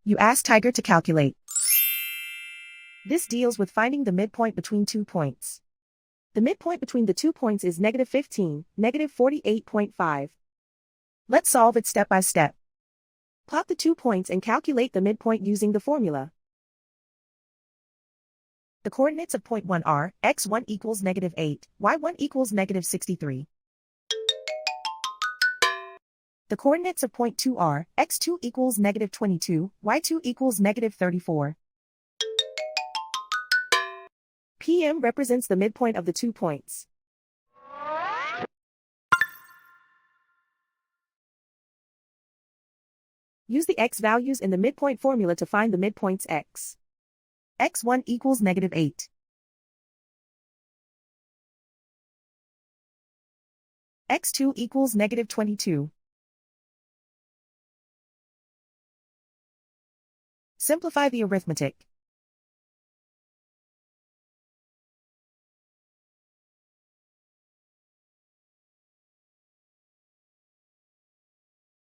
You ask Tiger to calculate. This deals with finding the midpoint between 2 points. The midpoint between the 2 points is -15, -48.5. Let's solve it step by step. Plot the 2 points and calculate the midpoint using the formula. The coordinates of point 1 are, x1 equals -8, y1 equals -63. The coordinates of point 2 are, x2 equals -22, y2 equals -34. PM represents the midpoint of the 2 points. Use the x values in the midpoint formula to find the midpoints x. x1 equals -8. x2 equals -22. Simplify the arithmetic.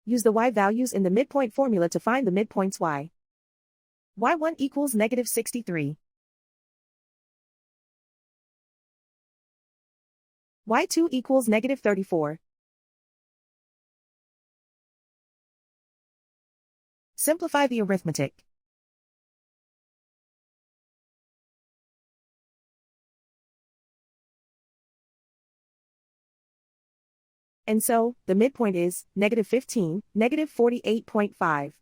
Use the y values in the midpoint formula to find the midpoints y. y1 equals -63. y2 equals -34. Simplify the arithmetic. And so, the midpoint is -15, -48.5.